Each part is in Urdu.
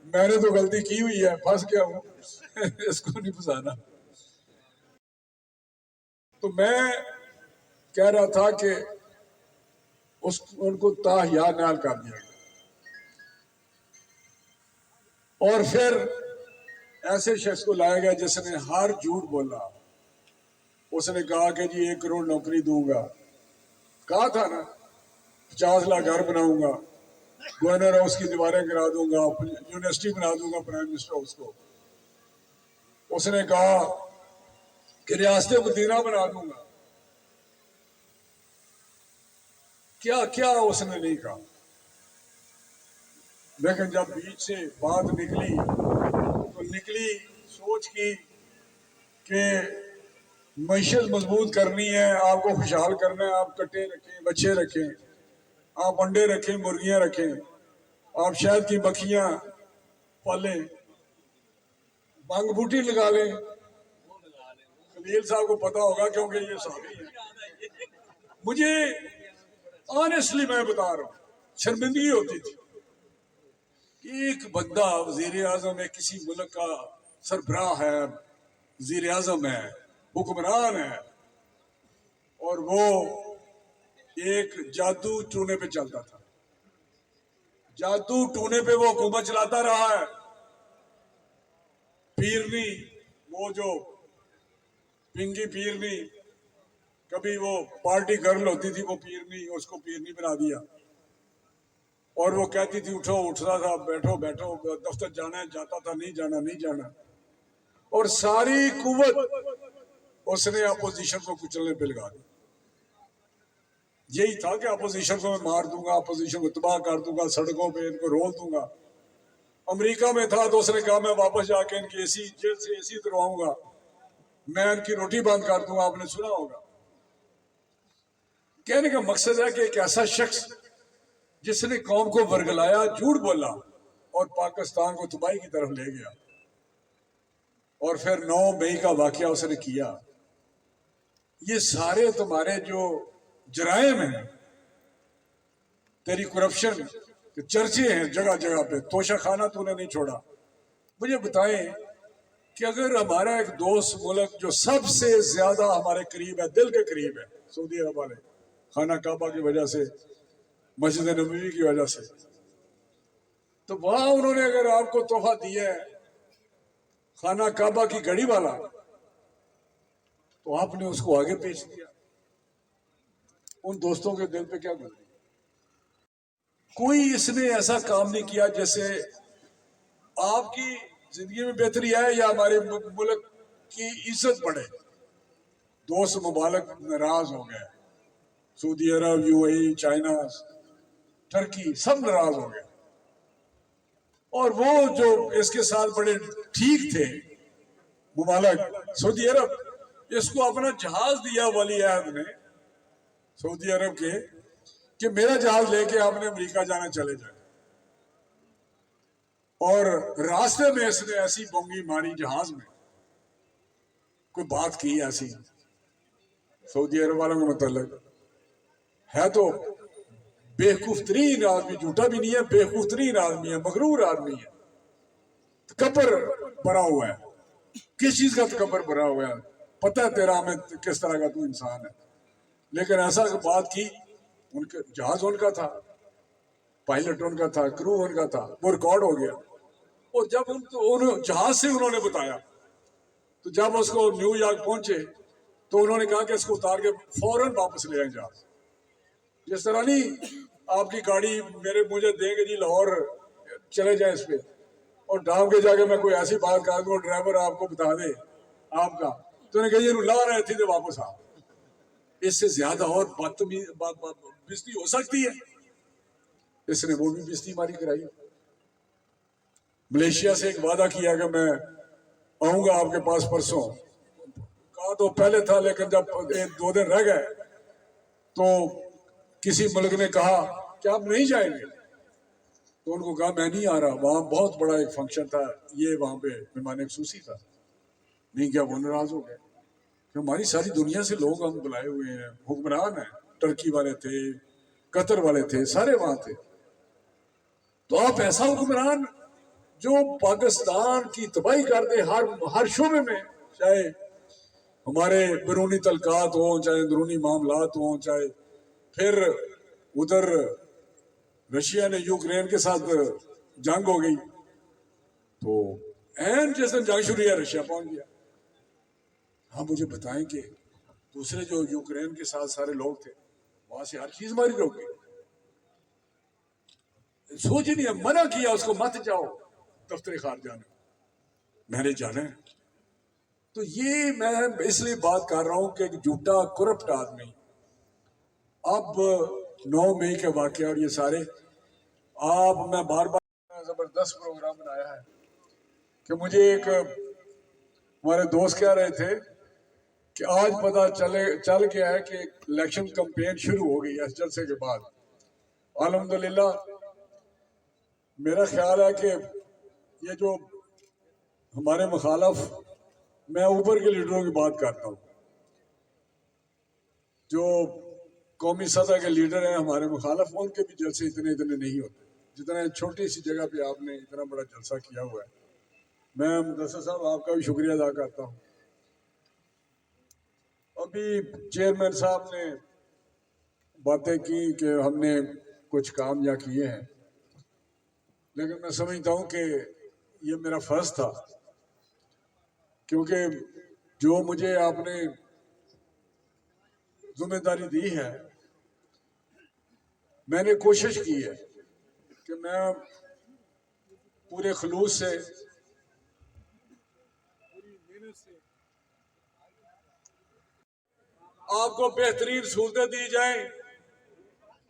میں نے تو غلطی کی ہوئی ہے، پھنس گیا ہوں اس کو نہیں پھنسانا۔ تو میں کہہ رہا تھا کہ ان کو تاحیات نال کر دیا گیا، اور پھر ایسے شخص کو لایا گیا جس نے ہر جھوٹ بولا۔ اس نے کہا کہ جی 1 کروڑ نوکری دوں گا، کہا تھا نا 50 لاکھ گھر بناؤں گا، گورنر ہاؤس کی دیواریں گرا دوں گا، یونیورسٹی بنا دوں گا پرائم منسٹر ہاؤس کو۔ اس نے کہا کہ ریاست مدینہ بنا دوں گا، کیا کیا اس نے نہیں کہا۔ لیکن جب بیچ سے بات نکلی تو نکلی سوچ کی کہ معیشت مضبوط کرنی ہے، آپ کو خوشحال کرنا ہے، آپ کٹے رکھیں، بچے رکھیں، آپ انڈے رکھیں، مرغیاں رکھیں، آپ شہد کی مکھیاں پالیں، بانگ بوٹی لگا لیں۔ خلیل صاحب کو پتا ہوگا کیونکہ یہ صحابی ہے۔ مجھے آنیسٹلی میں بتا رہا ہوں، شرمندگی ہوتی تھی کہ ایک بندہ وزیر اعظم ہے، کسی ملک کا سربراہ ہے، وزیر اعظم ہے، حکمران ہے، اور وہ ایک جادو ٹونے پہ چلتا تھا، جادو ٹونے پہ وہ حکومت چلاتا رہا ہے۔ پیرنی، وہ جو پنگی پیرنی، کبھی وہ پارٹی گرل ہوتی تھی وہ پیرنی، اس کو پیرنی بنا دیا، اور وہ کہتی تھی اٹھو، اٹھتا تھا، بیٹھو بیٹھو، دفتر جانا ہے جاتا تھا، نہیں جانا نہیں جانا، اور ساری قوت اس نے اپوزیشن کو کچلنے پہ لگا دی۔ یہی تھا کہ اپوزیشن کو میں مار دوں گا، اپوزیشن کو تباہ کر دوں گا، سڑکوں پہ ان کو رول دوں گا۔ امریکہ میں تھا تو اس نے کہا میں واپس جا کے ان کی جیل سے اے سی اترواؤں گا، میں ان کی روٹی بند کر دوں گا، آپ نے سنا ہوگا۔ کہنے کا مقصد ہے کہ ایک ایسا شخص جس نے قوم کو ورگلایا، جھوٹ بولا، اور پاکستان کو تباہی کی طرف لے گیا، اور پھر 9 مئی کا واقعہ اس نے کیا۔ یہ سارے تمہارے جو جرائم ہیں، تیری کرپشن کے چرچے ہیں جگہ جگہ پہ، توشہ خانہ تو نے نہیں چھوڑا۔ مجھے بتائیں کہ اگر ہمارا ایک دوست ملک جو سب سے زیادہ ہمارے قریب ہے، دل کے قریب ہے، سعودی عرب والے، خانہ کعبہ کی وجہ سے، مسجد نبوی کی وجہ سے، تو وہاں انہوں نے اگر آپ کو تحفہ دیا ہے خانہ کعبہ کی گھڑی والا، تو آپ نے اس کو آگے پیش کیا۔ ان دوستوں کے دل پہ کیا گزری؟ کوئی اس نے ایسا کام نہیں کیا جیسے آپ کی زندگی میں بہتری آئے یا ہمارے ملک کی عزت بڑھے۔ دوست ممالک ناراض ہو گئے، سعودی عرب، U A E, China, Turkey, سب ناراض ہو گئے، اور وہ جو اس کے ساتھ بڑے ٹھیک تھے ممالک، سعودی عرب، اس کو اپنا جہاز دیا ولی عہد نے سعودی عرب کے کہ میرا جہاز لے کے آپ نے امریکہ جانا چلے جائے، اور راستے میں اس نے ایسی بونگی ماری جہاز میں، کوئی بات کی ایسی سعودی عرب والوں کے متعلق، ہے تو بےوقوف ترین آدمی، جھوٹا بھی نہیں ہے، بےوقوف ترین آدمی ہے، مغرور آدمی ہے، تکبر بھرا ہوا ہے۔ کس چیز کا تکبر بھرا ہوا ہے؟ پتہ ہے تیرا ہمیں کس طرح کا تو انسان ہے، لیکن ایسا بات کی، ان کا جہاز ان کا تھا، پائلٹ ان کا تھا، کرو ان کا تھا، وہ ریکارڈ ہو گیا، اور جب ان جہاز سے انہوں نے بتایا، تو جب اس کو نیو یارک پہنچے تو انہوں نے کہا کہ اس کو اتار کے فوراً واپس لے آئیں جہاز۔ جس طرح نہیں آپ کی گاڑی مجھے دیں گے جی لاہور چلے جائیں اس پہ، اور ڈھانپ کے جا کے میں کوئی ایسی بات کر دوں ڈرائیور آپ کو بتا دے آپ کا، تو نے کہا یہ لا رہے تھے تو واپس آ۔ اس سے زیادہ اور بےزتی ہو سکتی ہے؟ اس نے وہ بھی بےزتی ماری کرائی۔ ملیشیا سے ایک وعدہ کیا کہ میں آؤں گا آپ کے پاس پرسوں، کہا تو پہلے تھا، لیکن جب 1-2 دن رہ گئے تو کسی ملک نے کہا کہ آپ نہیں جائیں گے، تو ان کو کہا میں نہیں آ رہا، وہاں بہت بڑا ایک فنکشن تھا، یہ وہاں پہ مہمان خصوصی تھا، نہیں کیا، وہ ناراض ہو گئے کہ ہماری ساری دنیا سے لوگ ہم بلائے ہوئے ہیں، حکمران ہیں، ٹرکی والے تھے، قطر والے تھے، سارے وہاں تھے، تو آپ ایسا حکمران جو پاکستان کی تباہی کر دے ہر شعبے میں، چاہے ہمارے بیرونی تعلقات ہوں، چاہے اندرونی معاملات ہوں، چاہے پھر ادھر رشیا نے یوکرین کے ساتھ جنگ ہو گئی تو این جس دن جنگ شروع ہے رشیا پہنچ گیا. ہاں مجھے بتائیں کہ دوسرے جو یوکرین کے ساتھ سارے لوگ تھے وہاں سے ہر چیز ہماری روک گئی. سوچ نہیں ہے، منع کیا اس کو مت جاؤ دفتر خارجہ نے، میں نے جانا ہے. تو یہ میں اس لیے بات کر رہا ہوں کہ ایک جھوٹا کرپٹ آدمی اب 9 مئی کے واقعہ اور یہ سارے میں بار بار زبردست پروگرام بنایا ہے کہ مجھے ایک ہمارے دوست کہہ رہے تھے کہ آج پتہ چل گیا ہے کہ الیکشن کمپین شروع ہو گئی ہے اس جلسے کے بعد. الحمدللہ میرا خیال ہے کہ یہ جو ہمارے مخالف، میں اوپر کے لیڈروں کی بات کرتا ہوں، جو قومی سطح کے لیڈر ہیں ہمارے مخالف، ان کے بھی جلسے اتنے نہیں ہوتے جتنا چھوٹی سی جگہ پہ آپ نے اتنا بڑا جلسہ کیا ہوا ہے. میں مدثر صاحب آپ کا بھی شکریہ ادا کرتا ہوں. ابھی چیئرمین صاحب نے باتیں کی کہ ہم نے کچھ کام یا کیے ہیں، لیکن میں سمجھتا ہوں کہ یہ میرا فرض تھا، کیونکہ جو مجھے آپ نے ذمہ داری دی ہے میں نے کوشش کی ہے کہ میں پورے خلوص سے آپ کو بہترین سہولتیں دی جائیں،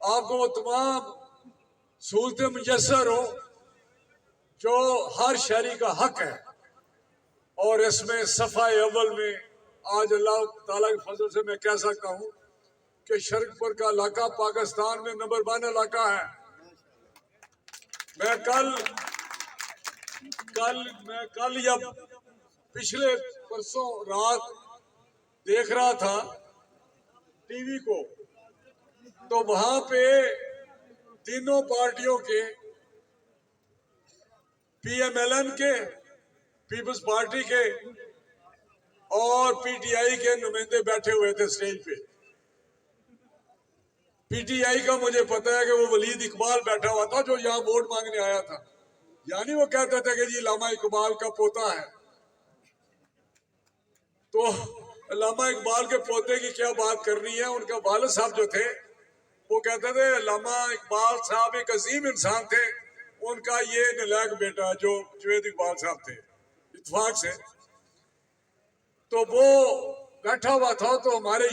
آپ کو وہ تمام سہولتیں میسر ہو جو ہر شہری کا حق ہے. اور اس میں صفحہ اول میں آج اللہ تعالیٰ کے فضل سے میں کہہ سکتا ہوں کہ شرق پور کا علاقہ پاکستان میں نمبر 1 علاقہ ہے. میں کل یا پچھلے پرسوں رات دیکھ رہا تھا ٹی وی کو، تو وہاں پہ تینوں پارٹیوں کے، پی ایم ایل این کے، پیپلز پارٹی کے اور پی ٹی آئی کے نمائندے بیٹھے ہوئے تھے اسٹیج پہ. پی ٹی آئی کا مجھے پتا ہے کہ وہ ولید اقبال بیٹھا ہوا تھا جو یہاں ووٹ مانگنے آیا تھا، یعنی وہ کہتے تھے کہ جی علامہ اقبال کا پوتا ہے. تو علامہ اقبال کے پوتے کی کیا بات کرنی ہے، ان کا والد صاحب جو تھے وہ کہتے تھے علامہ اقبال صاحب ایک عظیم انسان تھے، ان کا یہ نالائق بیٹا جو جوید اقبال صاحب تھے اتفاق سے. تو وہ بیٹھا ہوا تھا تو ہمارے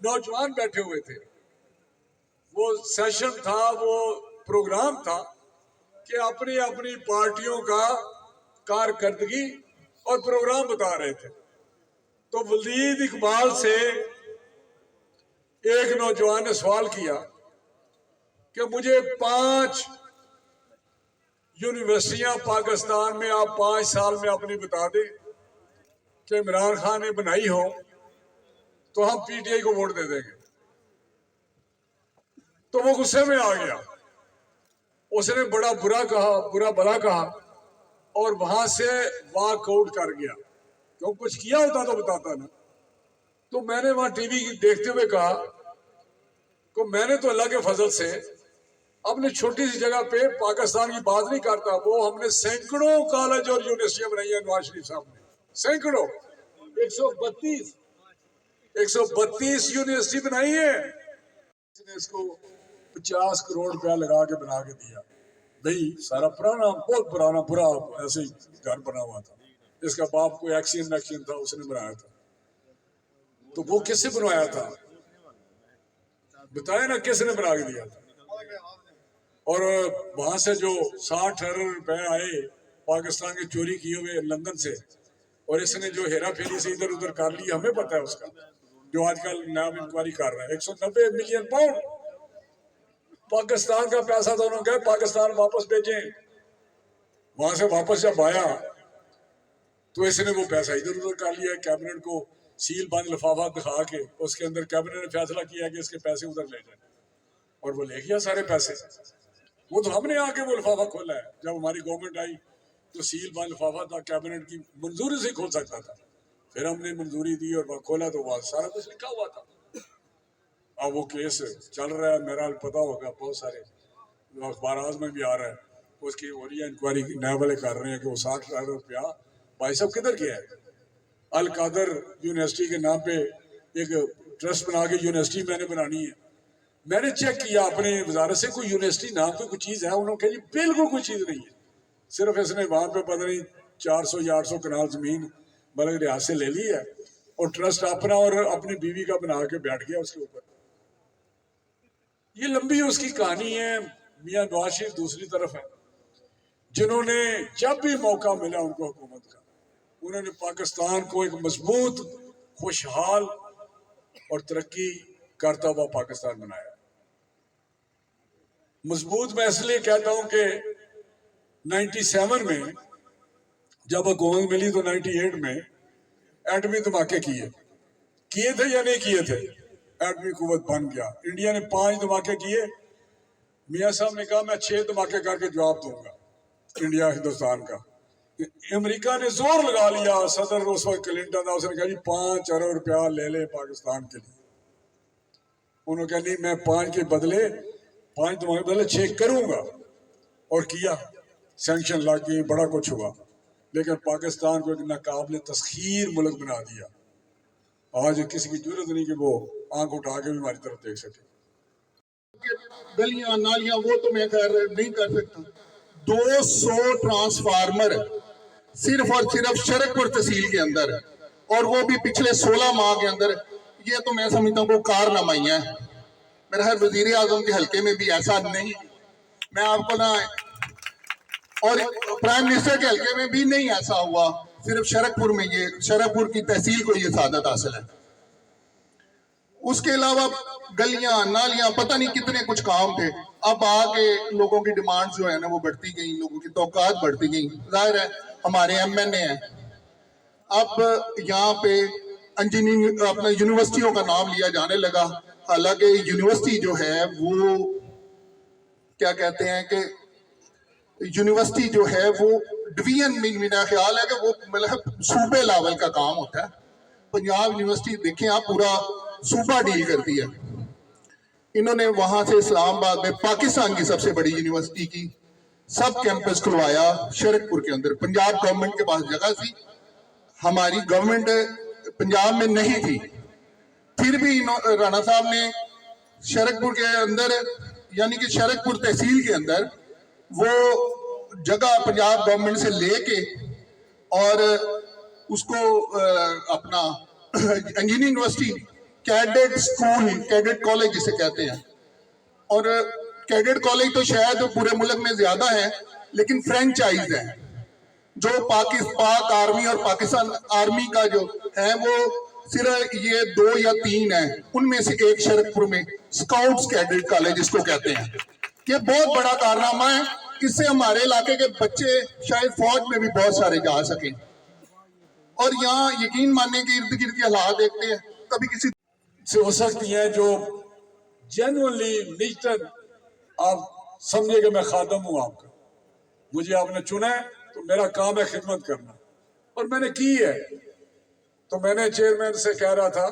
نوجوان بیٹھے ہوئے تھے، وہ سیشن تھا، وہ پروگرام تھا کہ اپنی اپنی پارٹیوں کا کارکردگی اور پروگرام بتا رہے تھے. تو ولید اقبال سے ایک نوجوان نے سوال کیا کہ مجھے 5 یونیورسٹیاں پاکستان میں آپ 5 سال میں اپنی بتا دیں کہ عمران خان نے بنائی ہو تو ہم پی ٹی آئی کو ووٹ دے دیں گے. تو وہ غصے میں آ گیا، اس نے بڑا برا بلا کہا اور وہاں سے واک آؤٹ کر گیا. کیوں کچھ کیا ہوتا تو بتاتا نا. تو میں نے وہاں ٹی وی دیکھتے ہوئے کہا کہ میں نے تو اللہ کے فضل سے اپنی چھوٹی سی جگہ پہ پاکستان کی بات نہیں کرتا، وہ ہم نے سینکڑوں کالج اور یونیورسٹیاں بنائی ہیں نواز شریف صاحب نے، سینکڑوں، 132 یونیورسٹی بنائی ہے. اس نے اس کو 50 کروڑ روپیہ لگا کے بنا کے دیا. بھئی سارا پرانا، بہت پرانا برا ایسے ہی گھر بنا ہوا تھا. اس کا باپ کوئی ایکسین تھا، اس نے بنایا تھا. تو وہ کس سے بنوایا تھا بتایا نا، کس نے بنا کے دیا تھا. اور وہاں سے جو 60 ارب روپے آئے پاکستان کے چوری کیے ہوئے لندن سے، اور اس نے جو ہیرا پھیری سے ادھر ادھر کر لی، ہمیں پتا ہے اس کا، جو آج کل نام انکوائری کر رہا ہے. 190 ملین پاؤنڈ پاکستان کا پیسہ تھا. انہوں نے کہا پاکستان واپس بھیجیں. وہاں سے واپس جب آیا تو اس نے وہ پیسہ ادھر ادھر کر لیا. کیبنٹ کو سیل بند لفافہ دکھا کے اس کے اندر کیبنٹ نے فیصلہ کیا کہ اس کے پیسے ادھر لے جائیں، اور وہ لے گیا سارے پیسے. وہ تو ہم نے آ کے وہ لفافہ کھولا ہے جب ہماری گورنمنٹ آئی تو سیل بند لفافہ تھا کیبنٹ کی منظوری سے کھول سکتا تھا. پھر ہم نے منظوری دی اور وہ کھولا تو وہاں سارا کچھ لکھا ہوا تھا. اب وہ کیس چل رہا ہے, میرا پتا ہوگا, بہت سارے اخبارات میں بھی آ رہا ہے, اس کی ہو رہی ہے انکوائری, نئے والے کر رہے ہیں کہ وہ 60,000 روپیہ بھائی صاحب کدھر گیا ہے. القادر یونیورسٹی کے نام پہ ایک ٹرسٹ بنا کے یونیورسٹی میں نے بنانی ہے. میں نے چیک کیا اپنے وزارت سے, کوئی یونیورسٹی نام پہ کوئی چیز ہے؟ انہوں نے کہا جی بالکل کوئی چیز نہیں ہے, صرف اس نے وہاں پہ پتہ نہیں 400 یا 800 کنال زمین بلکہ ریاست سے لے لی ہے, اور ٹرسٹ اپنا اور اپنی بیوی کا بنا کے بیٹھ گیا اس کے اوپر. یہ لمبی اس کی کہانی ہے. میاں نواز شریف دوسری طرف ہے, جنہوں نے جب بھی موقع ملا ان کو حکومت کا, انہوں نے پاکستان کو ایک مضبوط, خوشحال اور ترقی کرتا ہوا پاکستان بنایا. مضبوط میں اس لیے کہتا ہوں کہ 97 میں جب حکومت ملی تو 98 میں ایٹمی دھماکے کیے تھے یا نہیں کیے تھے؟ ایٹمی قوت بن گیا. انڈیا نے 5 دھماکے کیے. میاں صاحب نے کہا میں 6 دھماکے کر کے جواب دوں گا انڈیا ہندوستان کا. امریکہ نے زور لگا لیا, صدر اس وقت کلنٹن تھا, اس نے کہا جی 5 ارب روپیہ لے لے پاکستان کے لیے. انہوں نے کہا نہیں, میں 5 کے بدلے 5 دھماکے بدلے 6 کروں گا, اور کیا. سینکشن لگ گئی, بڑا کچھ ہوا, لیکن پاکستان کو ایک ناقابل تسخیر ملک بنا دیا. آج کسی کی ضرورت نہیں کہ وہ آنکھ اٹھا کے بھی ہماری طرف دیکھ سکے. گلیاں نالیاں وہ تو میں خیر نہیں کر سکتا. 200 ٹرانسفارمر صرف اور صرف شرک پور تحصیل کے اندر, اور وہ بھی پچھلے 16 ماہ کے اندر. یہ تو میں سمجھتا ہوں کہ کارنامہ ہے. میرا خیر وزیر اعظم کے حلقے میں بھی ایسا نہیں, میں آپ کو نہ, اور پرائم منسٹر کے حلقے میں بھی نہیں ایسا ہوا. صرف شرک پور میں, یہ شرک پور کی تحصیل کو یہ سعادت حاصل ہے. اس کے علاوہ گلیاں نالیاں پتہ نہیں کتنے کچھ کام تھے. اب آگے لوگوں کی ڈیمانڈ جو ہے نا وہ بڑھتی گئیں, لوگوں کی توقعات بڑھتی گئیں. ظاہر ہے ہمارے ایم این اے ہیں, اب یہاں پہ انجینئرنگ اپنا یونیورسٹیوں کا نام لیا جانے لگا. حالانکہ یونیورسٹی جو ہے وہ کیا کہتے ہیں کہ یونیورسٹی جو ہے وہ ڈویژن میں, میرا خیال ہے کہ وہ مطلب صوبے لیول کا کام ہوتا ہے. پنجاب یونیورسٹی دیکھیں آپ, پورا صوبہ ڈیل کرتی ہے. انہوں نے وہاں سے اسلام آباد میں پاکستان کی سب سے بڑی یونیورسٹی کی سب کیمپس کھلوایا شرک پور کے اندر. پنجاب گورنمنٹ کے پاس جگہ تھی, ہماری گورنمنٹ پنجاب میں نہیں تھی, پھر بھی رانا صاحب نے شرک پور کے اندر, یعنی کہ شرک پور تحصیل کے اندر وہ جگہ پنجاب گورنمنٹ سے لے کے اور اس کو اپنا engineering university, cadet school, cadet college جسے کہتے ہیں, اور کیڈٹ کالج تو شاید پورے ملک میں زیادہ ہیں, لیکن فرینچائز ہیں. جو پاک آرمی اور پاکستان آرمی کا جو ہے وہ صرف یہ 2 یا 3 ہیں. ان میں سے ایک شرک پور میں اسکاؤٹس کیڈٹ کالج اس کو کہتے ہیں. یہ بہت بڑا کارنامہ ہے. اس سے ہمارے علاقے کے بچے شاید فوج میں بھی بہت سارے جا سکیں. اور یہاں یقین ماننے کے ارد گرد کے حالات دیکھتے ہیں, کبھی کسی سے ہو سکتی ہیں جو جینوئنلی نیچر آپ سمجھے کہ میں خادم ہوں آپ کا, مجھے آپ نے چنا ہے تو میرا کام ہے خدمت کرنا, اور میں نے کی ہے. تو میں نے چیئرمین سے کہہ رہا تھا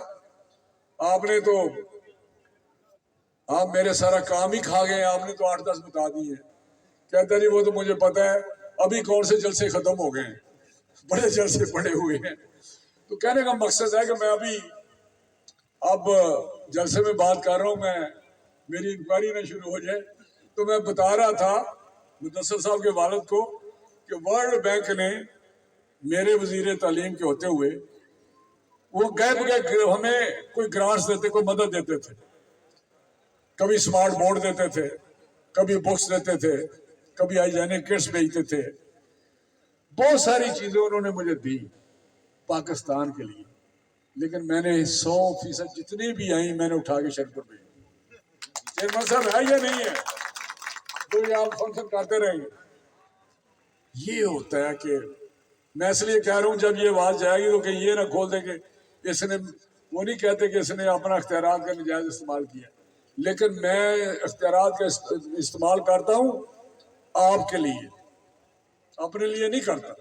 آپ نے تو, آپ میرے سارا کام ہی کھا گئے, آپ نے تو 8-10 بتا دی ہیں. کہتا جی وہ تو مجھے پتا ہے, ابھی کون سے جلسے ختم ہو گئے ہیں, بڑے جلسے پڑے ہوئے ہیں. تو کہنے کا مقصد ہے کہ میں اب جلسے میں بات کر رہا ہوں, میری انکوائری نہ شروع ہو جائے. تو میں بتا رہا تھا مدثر صاحب کے والد کو کہ ورلڈ بینک نے میرے وزیر تعلیم کے ہوتے ہوئے وہ گئے ہمیں کوئی گرانٹس دیتے, کوئی مدد دیتے تھے. کبھی سمارٹ بورڈ دیتے تھے, کبھی بکس دیتے تھے, کبھی ہائیجینک کٹس بھیجتے تھے. بہت ساری چیزیں انہوں نے مجھے دی پاکستان کے لیے, لیکن میں نے 100% جتنی بھی آئیں میں نے اٹھا کے شرک پر بھیجی. چیئرمین صاحب ہے یا نہیں ہے, تو یہ آپ فنکشن کرتے رہیں گے. یہ ہوتا ہے کہ میں اس لیے کہہ رہا ہوں جب یہ آواز جائے گی تو کہ یہ نہ کھول دیں کہ اس نے, وہ نہیں کہتے کہ اس نے اپنا اختیارات کا نجائز استعمال کیا, لیکن میں اختیارات کا استعمال کرتا ہوں آپ کے لیے. اپنے لیے نہیں کرتا.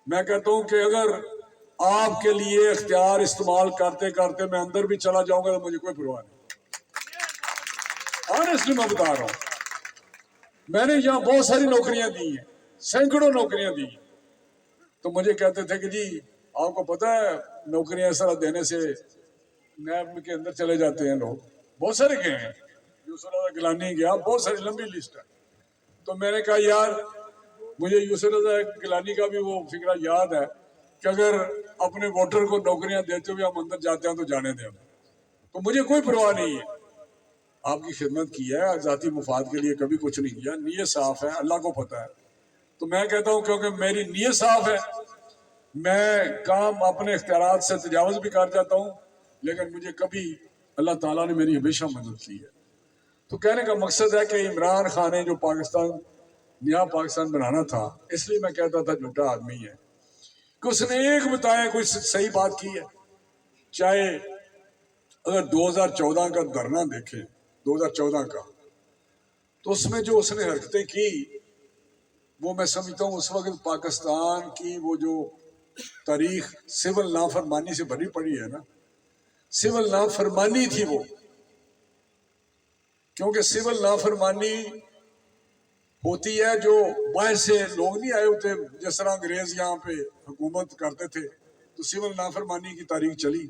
میں کہتا ہوں کہ اگر آپ کے لیے اختیار استعمال کرتے کرتے میں اندر بھی چلا جاؤں گا تو مجھے کوئی پرواہ نہیں. آنیسٹلی میں بتا رہا ہوں. میں نے یہاں بہت ساری نوکریاں دی ہیں, سینکڑوں نوکریاں دی ہیں. تو مجھے کہتے تھے کہ جی آپ کو پتا ہے نوکریاں اس طرح دینے سے نیب کے اندر چلے جاتے ہیں لوگ. بہت سارے گئے ہیں, یوسف رضا گیلانی گیا, بہت ساری لمبی لسٹ ہے. تو میں نے کہا یار مجھے یوسف رضا گیلانی کا بھی وہ فکرہ یاد ہے کہ اگر اپنے ووٹر کو نوکریاں دیتے ہوئے ہم اندر جاتے ہیں تو جانے دیں. تو مجھے کوئی پرواہ نہیں ہے, آپ کی خدمت کی ہے, ذاتی مفاد کے لیے کبھی کچھ نہیں کیا, نیت صاف ہے, اللہ کو پتہ ہے. تو میں کہتا ہوں کیونکہ میری نیت صاف ہے, میں کام اپنے اختیارات سے تجاوز بھی کر جاتا ہوں, لیکن مجھے کبھی اللہ تعالیٰ نے میری ہمیشہ مدد کی ہے. تو کہنے کا مقصد ہے کہ عمران خان نے جو پاکستان نیا پاکستان بنانا تھا, اس لیے میں کہتا تھا جھوٹا آدمی ہے کہ اس نے ایک بتایا کوئی صحیح بات کی ہے. چاہے اگر 2014 کا دھرنا دیکھیں, 2014 کا, تو اس میں جو اس نے حرکتیں کی وہ میں سمجھتا ہوں اس وقت پاکستان کی وہ جو تاریخ سول نافرمانی سے بھری پڑی ہے نا, سول نافرمانی تھی وہ. کیونکہ سول نافرمانی ہوتی ہے جو باہر سے لوگ نہیں آئے ہوتے, جس طرح انگریز یہاں پہ حکومت کرتے تھے تو سول نافرمانی کی تاریخ چلی.